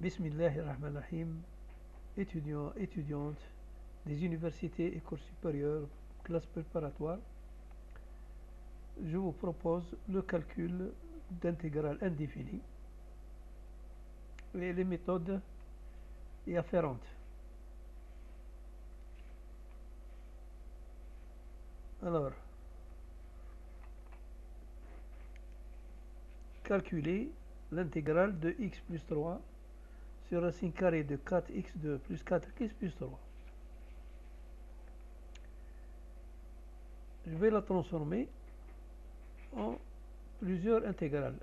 Bismillahirrahmanirrahim, étudiants, étudiantes des universités, écoles supérieures, classes préparatoires, je vous propose le calcul d'intégrale indéfinie et les méthodes y afférentes. Alors, calculer l'intégrale de x plus 3 sur racine carrée de 4x2 plus 4x plus 3. Je vais la transformer en plusieurs intégrales.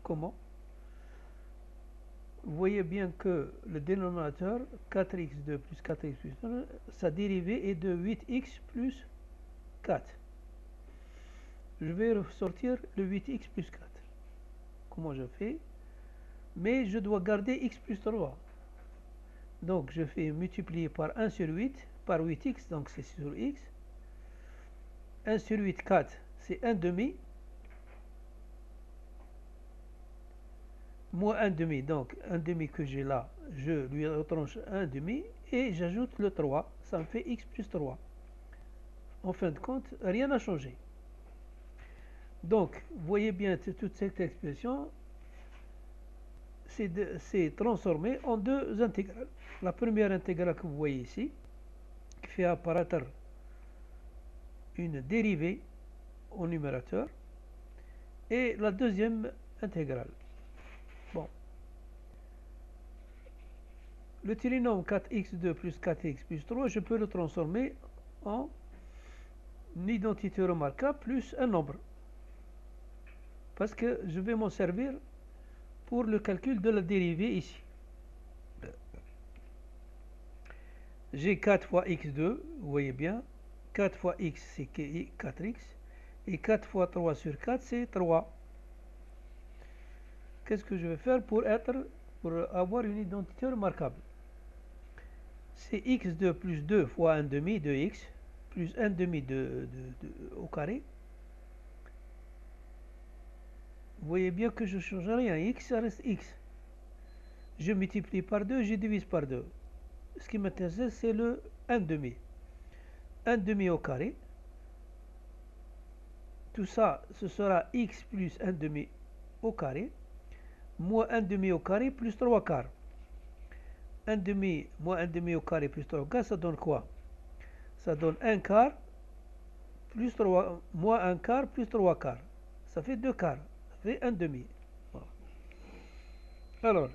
Comment? Vous voyez bien que le dénominateur 4x2 plus 4x plus 3, sa dérivée est de 8x plus 4. Je vais ressortir le 8x plus 4. Comment je fais? Mais je dois garder x plus 3. Donc je fais multiplier par 1 sur 8, par 8x, donc c'est sur x. 1 sur 8, 4, c'est 1 demi. Moins 1 demi, donc 1 demi que j'ai là, je lui retranche 1 demi et j'ajoute le 3, ça me fait x plus 3. En fin de compte, rien n'a changé. Donc, vous voyez bien toute cette expression, c'est transformé en deux intégrales. La première intégrale que vous voyez ici, qui fait apparaître une dérivée au numérateur, et la deuxième intégrale. Bon. Le trinôme 4x2 plus 4x plus 3, je peux le transformer en une identité remarquable plus un nombre. Parce que je vais m'en servir pour le calcul de la dérivée ici. J'ai 4 fois x2, vous voyez bien. 4 fois x, c'est 4x. Et 4 fois 3 sur 4, c'est 3. Qu'est-ce que je vais faire pour avoir une identité remarquable? C'est x2 plus 2 fois 1 demi de x, plus 1 demi au carré. Vous voyez bien que je ne change rien. X, ça reste x. Je multiplie par 2, je divise par 2. Ce qui m'intéresse, c'est le 1 demi. 1 demi au carré. Tout ça, ce sera x plus 1 demi au carré, moins 1 demi au carré plus 3 quarts. 1 demi moins 1 demi au carré plus 3 quarts, ça donne quoi? Ça donne 1 quart plus 3, moins 1 quart plus 3 quarts. Ça fait 2 quarts. Ça fait 1 demi. Voilà. Alors,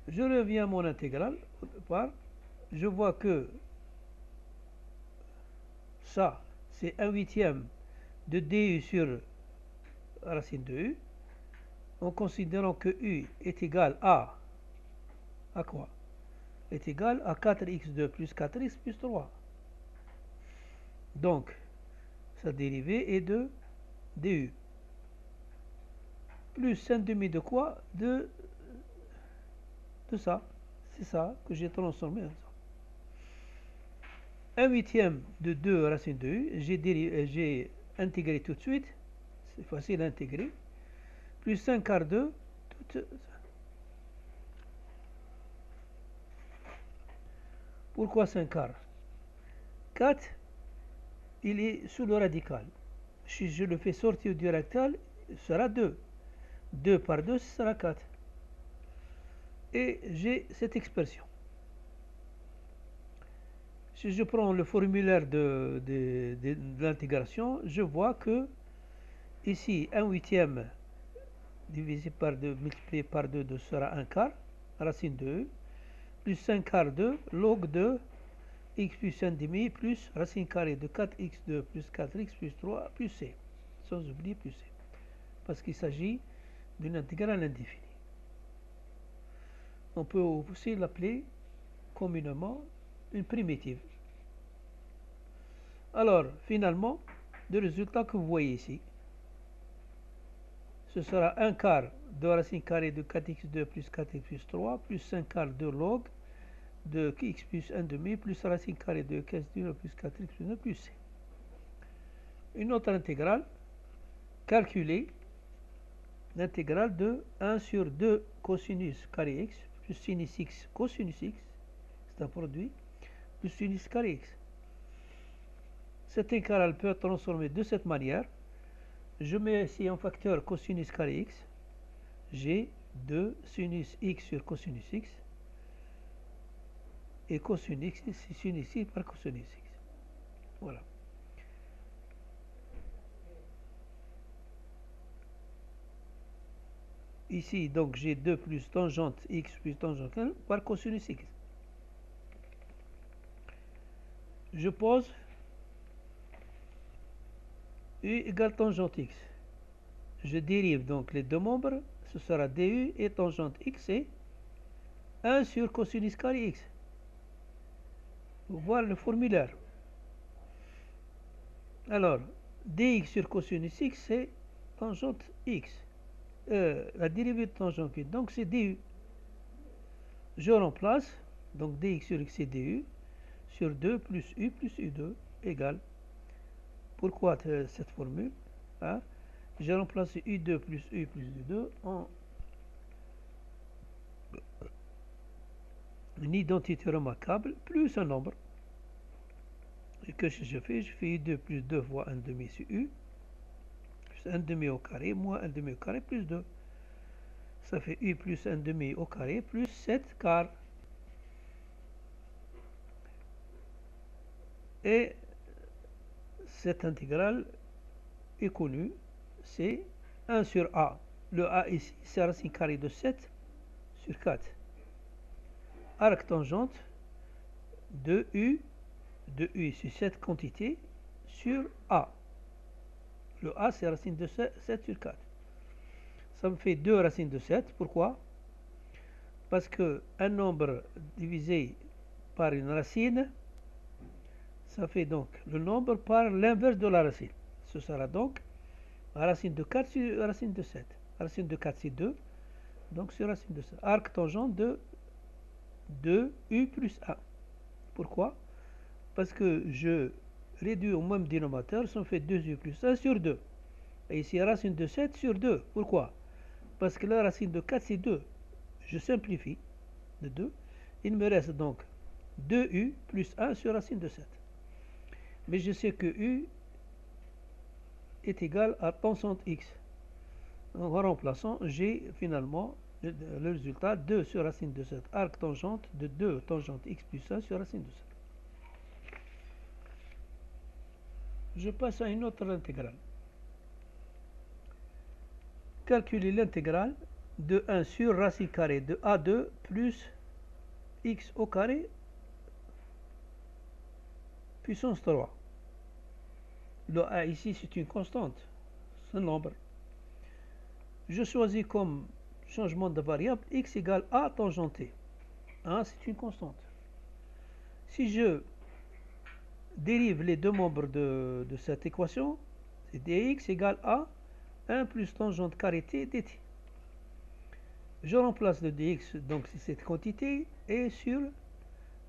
je reviens à mon intégrale. Au départ, je vois que ça, c'est 1 huitième de du sur racine de u, en considérant que u est égal à quoi? Est égal à 4x2 plus 4x plus 3. Donc, sa dérivée est de du. Plus 1 demi de quoi? De ça. C'est ça que j'ai transformé en ça. 1 huitième de 2 racine de u, j'ai intégré tout de suite. C'est facile à intégrer. Plus 5 quart de tout. Pourquoi 5 quarts? 4, il est sous le radical. Si je le fais sortir du radical, ce sera 2. 2 par 2, ce sera 4. Et j'ai cette expression. Si je prends le formulaire de l'intégration, je vois que ici, 1 huitième divisé par 2, multiplié par 2, sera 1 quart, racine de e, plus 5 quarts de log de x plus 1 demi plus racine carrée de 4x2 plus 4x plus 3 plus c, sans oublier plus c, parce qu'il s'agit d'une intégrale indéfinie. On peut aussi l'appeler communément une primitive. Alors, finalement, le résultat que vous voyez ici, ce sera 1 quart de racine carrée de 4x2 plus 4x plus 3 plus 5 quarts de log de x plus 1 demi plus racine carrée de 15 plus 4x plus 1 plus c. Une autre intégrale, calculer l'intégrale de 1 sur 2 cosinus carré x plus sinus x cosinus x, c'est un produit, plus sinus carré x. Cette intégrale peut être transformée de cette manière. Je mets ici un facteur cosinus carré x. J'ai 2 sinus x sur cosinus x. Et cosinus x, c'est sinus x par cosinus x. Voilà. Ici, donc, j'ai 2 plus tangente x plus tangente 1 par cosinus x. Je pose u égale tangente x. Je dérive donc les deux membres. Ce sera du et tangente x est 1 sur cosinus carré x. Voilà le formulaire. Alors, dx sur cosinus x, c'est tangente x. La dérivée de tangente x, donc c'est du. Je remplace, donc dx sur x c'est du, sur 2 plus u2 égale. Pourquoi cette formule, hein? Je remplace u2 plus u2 en une identité remarquable plus un nombre. Et que je fais u2 plus 2 fois 1 demi sur u, plus 1 demi au carré, moins 1 demi au carré, plus 2. Ça fait u plus 1 demi au carré, plus 7 quarts. Et cette intégrale est connue, c'est 1 sur a. Le a ici, c'est racine carrée de 7 sur 4. Arc tangente de u ici, cette quantité sur a. Le a, c'est racine de 7 sur 4. Ça me fait 2 racines de 7. Pourquoi? Parce que un nombre divisé par une racine, ça fait donc le nombre par l'inverse de la racine. Ce sera donc racine de 4 sur racine de 7. Racine de 4, c'est 2. Donc, c'est racine de 7. Arc tangent de 2u plus 1. Pourquoi? Parce que je réduis au même dénominateur, ça me fait 2u plus 1 sur 2. Et ici, racine de 7 sur 2. Pourquoi? Parce que la racine de 4, c'est 2. Je simplifie de 2. Il me reste donc 2u plus 1 sur racine de 7. Mais je sais que u est égal à tangente x. En remplaçant, j'ai finalement le résultat 2 sur racine de 7. Arc tangente de 2 tangente x plus 1 sur racine de 7. Je passe à une autre intégrale. Calculer l'intégrale de 1 sur racine carrée de a2 plus x au carré puissance 3. Le a ici, c'est une constante, c'est un nombre. Je choisis comme changement de variable x égale a tangenté. A, c'est une constante. Si je dérive les deux membres de cette équation, c'est dx égale a 1 plus tangente carré t dt. Je remplace le dx, donc c'est cette quantité, et sur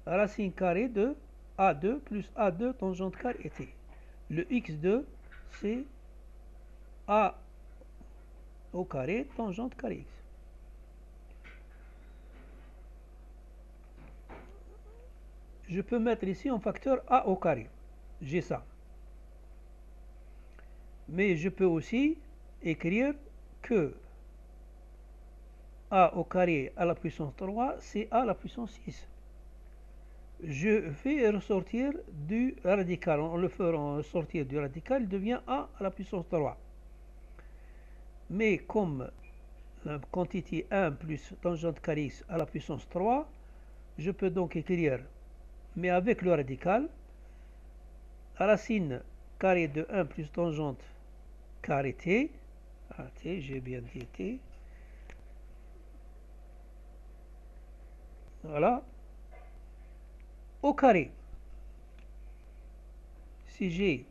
racine carrée de a2 plus a2 tangente carré t. Le x2, c'est a au carré tangente carré x. Je peux mettre ici un facteur a au carré. J'ai ça. Mais je peux aussi écrire que a au carré à la puissance 3, c'est a à la puissance 6. Je fais ressortir du radical. En le faisant sortir du radical, il devient a à la puissance 3. Mais comme la quantité 1 plus tangente carré x à la puissance 3, je peux donc écrire, mais avec le radical, racine carré de 1 plus tangente carré t, j'ai bien dit t, voilà, au carré. Si j'ai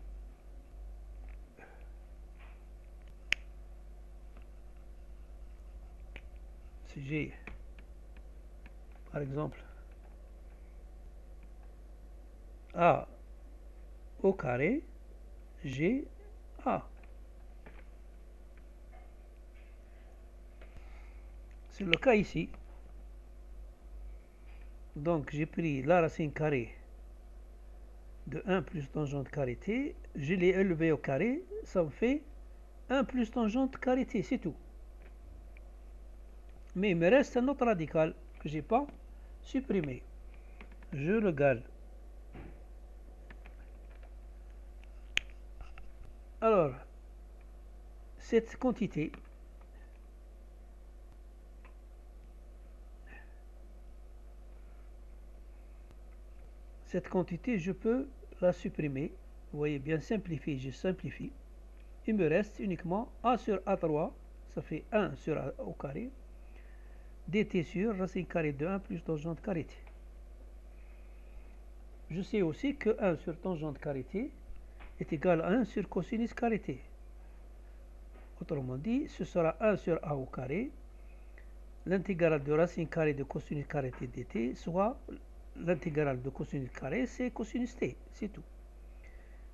par exemple a au carré, j'ai a. C'est le cas ici. Donc j'ai pris la racine carrée de 1 plus tangente carré t, je l'ai élevé au carré, ça me fait 1 plus tangente carré t, c'est tout. Mais il me reste un autre radical que je n'ai pas supprimé. Je le gale. Alors, cette quantité je peux la supprimer. Vous voyez bien, simplifier, je simplifie. Il me reste uniquement a sur a3, ça fait 1 sur a au carré, dt sur racine carrée de 1 plus tangente carré t. Je sais aussi que 1 sur tangente carré t est égal à 1 sur cosinus carré t. Autrement dit, ce sera 1 sur a au carré, l'intégrale de racine carrée de cosinus carré t dt, soit l'intégrale de cosinus carré, c'est cosinus t, c'est tout.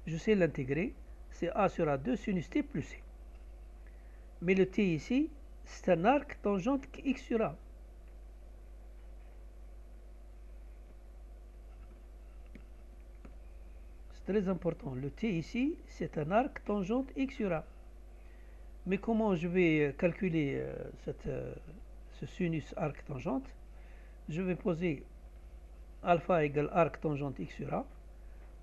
Je sais l'intégrer, c'est a sur a2 sinus t plus c. Mais le t ici, c'est un arc tangente x sur a. C'est très important. Le t ici, c'est un arc tangente x sur a. Mais comment je vais calculer ce sinus arc tangente? Je vais poser alpha égale arc tangente x sur a.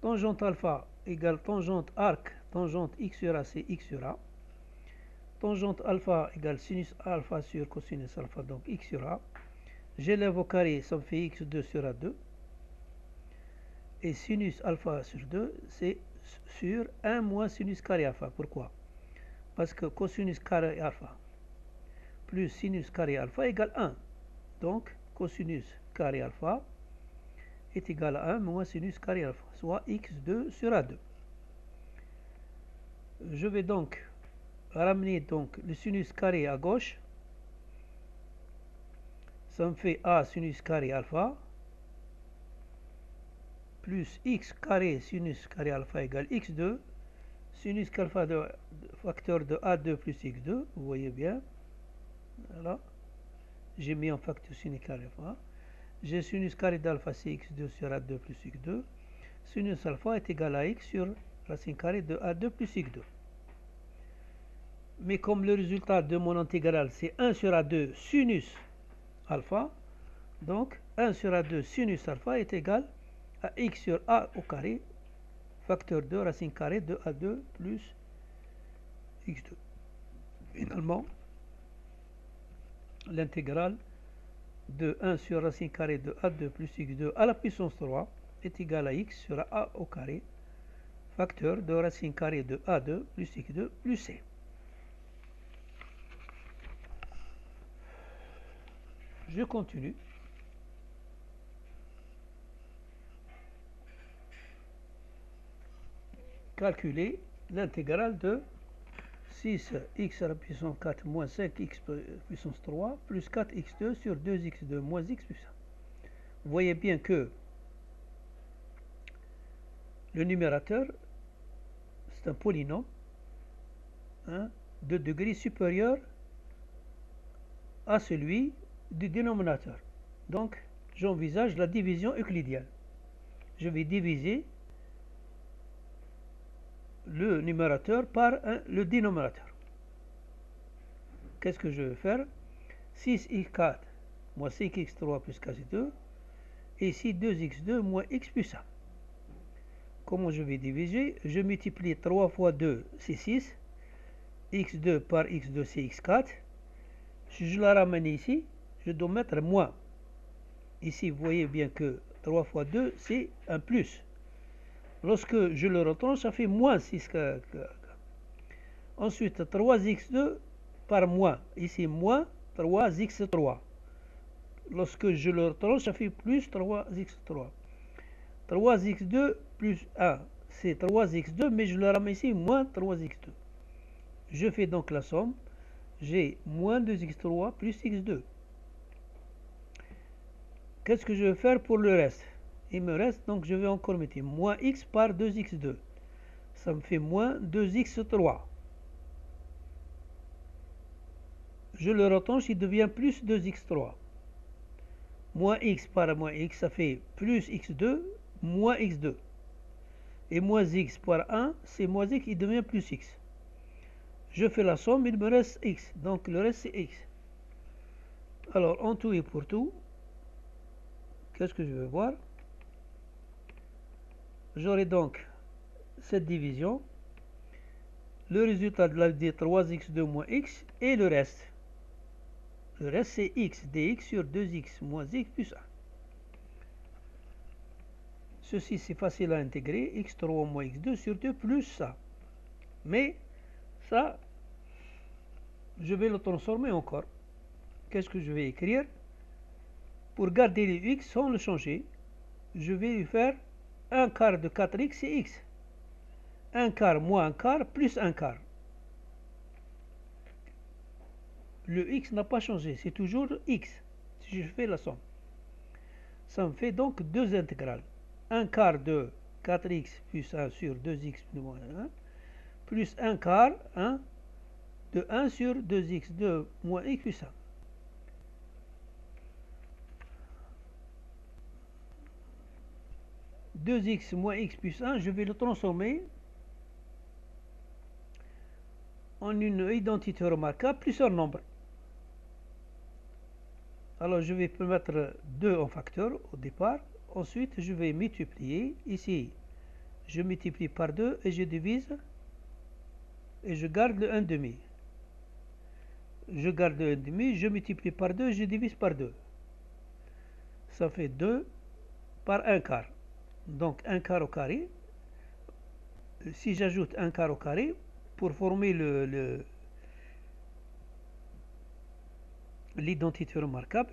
Tangente alpha égale tangente arc tangente x sur a, c'est x sur a. Tangente alpha égale sinus alpha sur cosinus alpha, donc x sur a. J'élève au carré, ça me fait x2 sur a2. Et sinus alpha sur 2, c'est sur 1 moins sinus carré alpha. Pourquoi? Parce que cosinus carré alpha plus sinus carré alpha égale 1. Donc, cosinus carré alpha est égal à 1 moins sinus carré alpha, soit x2 sur a2. Je vais donc ramener donc le sinus carré à gauche. Ça me fait a sinus carré alpha plus x carré sinus carré alpha égale x2. Sinus alpha de facteur de a2 plus x2, vous voyez bien. Voilà. J'ai mis en facteur sinus carré alpha. J'ai sinus carré d'alpha, c'est x2 sur a2 plus x2. Sinus alpha est égal à x sur racine carrée de a2 plus x2. Mais comme le résultat de mon intégrale, c'est 1 sur a2 sinus alpha, donc 1 sur a2 sinus alpha est égal à x sur a au carré, facteur de racine carrée de a2 plus x2. Finalement, l'intégrale de 1 sur racine carrée de a2 plus x2 à la puissance 3 est égal à x sur a au carré, facteur de racine carrée de a2 plus x2 plus c. Je continue. Calculer l'intégrale de 6x à la puissance 4 moins 5x puissance 3 plus 4x2 sur 2x2 moins x plus 1. Vous voyez bien que le numérateur, c'est un polynôme de degré supérieur à celui du dénominateur. Donc, j'envisage la division euclidienne. Je vais diviser le numérateur par le dénominateur. Qu'est-ce que je vais faire? 6x4 moins 5x3 plus 4x2. Et ici 2x2 moins x plus 1. Comment je vais diviser? Je multiplie 3 fois 2, c'est 6. x2 par x2, c'est x4. Si je la ramène ici, je dois mettre moins. Ici, vous voyez bien que 3 fois 2, c'est un plus. Lorsque je le retranche, ça fait moins 6. Ensuite, 3x2 par moins. Ici, moins 3x3. Lorsque je le retranche, ça fait plus 3x3. 3x2 plus 1, c'est 3x2, mais je le ramène ici, moins 3x2. Je fais donc la somme. J'ai moins 2x3 plus x2. Qu'est-ce que je vais faire pour le reste? Il me reste, donc je vais encore mettre moins x par 2x2. Ça me fait moins 2x3. je le retranche, il devient plus 2x3. Moins x par moins x, ça fait plus x2, moins x2. Et moins x par 1, c'est moins x, il devient plus x. Je fais la somme, il me reste x. Donc le reste, c'est x. Alors, en tout et pour tout, qu'est-ce que je vais voir? J'aurai donc cette division. Le résultat de la dit 3x2 moins x et le reste. Le reste, c'est x dx sur 2x moins x plus 1. Ceci, c'est facile à intégrer. x3 moins x2 sur 2 plus ça. Mais ça, je vais le transformer encore. Qu'est-ce que je vais écrire? Pour garder les x sans le changer, je vais lui faire 1 quart de 4x, c'est x. 1 quart moins 1 quart plus 1 quart. Le x n'a pas changé, c'est toujours x, si je fais la somme. Ça me fait donc deux intégrales. 1 quart de 4x plus 1 sur 2x moins 1, plus 1 quart de 1 sur 2x2 moins x plus 1. « 2x moins x plus 1, je vais le transformer en une identité remarquable plus un nombre. Alors je vais mettre 2 en facteur au départ. Ensuite, je vais multiplier. Ici, je multiplie par 2 et je divise. Et je garde le 1 demi. Je garde le 1 demi, je multiplie par 2 et je divise par 2. Ça fait 2 par 1 quart. Donc 1 quart au carré. Si j'ajoute 1 quart au carré, pour former l'identité remarquable,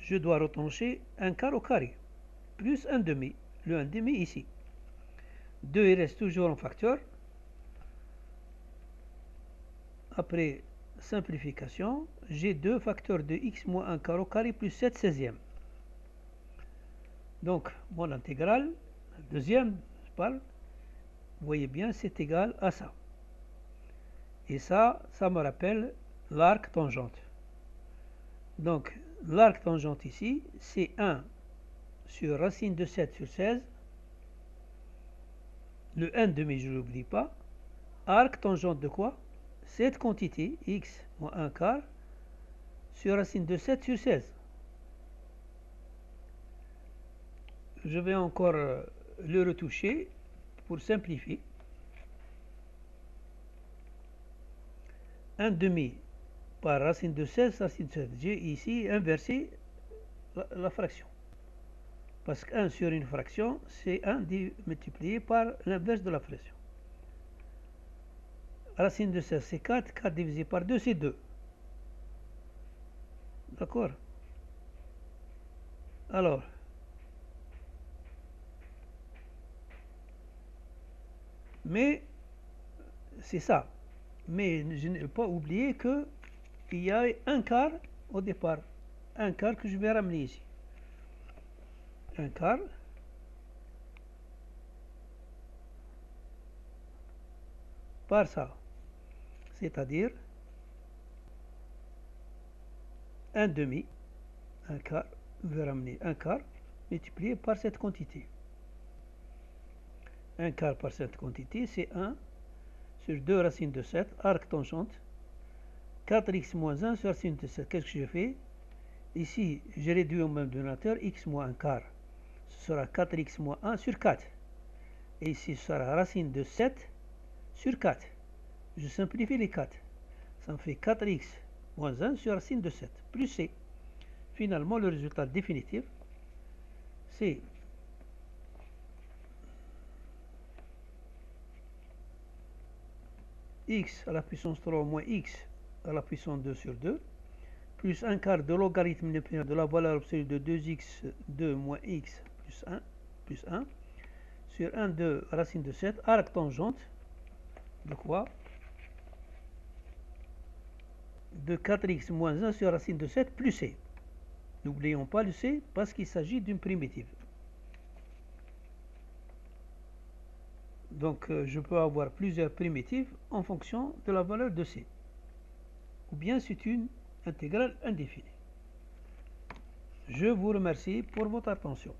je dois retrancher 1 quart au carré, plus 1 demi, le 1 demi ici. 2, il reste toujours en facteur. Après simplification, j'ai 2 facteurs de x moins 1 quart au carré plus 7 16e. Donc, mon intégrale, la deuxième, je parle, vous voyez bien, c'est égal à ça. Et ça me rappelle l'arc tangente. Donc, l'arc tangente ici, c'est 1 sur racine de 7 sur 16. Le 1 demi, je ne l'oublie pas. Arc tangente de quoi? Cette quantité, x moins 1 quart, sur racine de 7 sur 16. Je vais encore le retoucher pour simplifier. 1 demi par racine de 16, racine de 7. J'ai ici inversé la fraction. Parce que 1 sur une fraction, c'est 1 multiplié par l'inverse de la fraction. Racine de 16, c'est 4. 4 divisé par 2, c'est 2. D'accord? Alors, mais c'est ça. Mais je n'ai pas oublié qu'il y a un quart au départ. Un quart que je vais ramener ici. Un quart. Par ça. C'est-à-dire un demi. Un quart. Je vais ramener un quart multiplié par cette quantité. Un quart par cette quantité, c'est 1 sur 2 racines de 7, arc tangente. 4x moins 1 sur racine de 7. Qu'est-ce que je fais? Ici, je réduis au même dénominateur x moins 1 quart. Ce sera 4x moins 1 sur 4. Et ici, ce sera racine de 7 sur 4. Je simplifie les 4. Ça me fait 4x moins 1 sur racine de 7, plus c. Finalement, le résultat définitif, c'est x à la puissance 3 moins x à la puissance 2 sur 2, plus 1 quart de logarithme de la valeur absolue de 2x2 moins x plus 1, sur 1 de racine de 7, arc tangente, de quoi? De 4x moins 1 sur racine de 7 plus c. N'oublions pas le c parce qu'il s'agit d'une primitive. Donc je peux avoir plusieurs primitives en fonction de la valeur de c. ou bien c'est une intégrale indéfinie. Je vous remercie pour votre attention.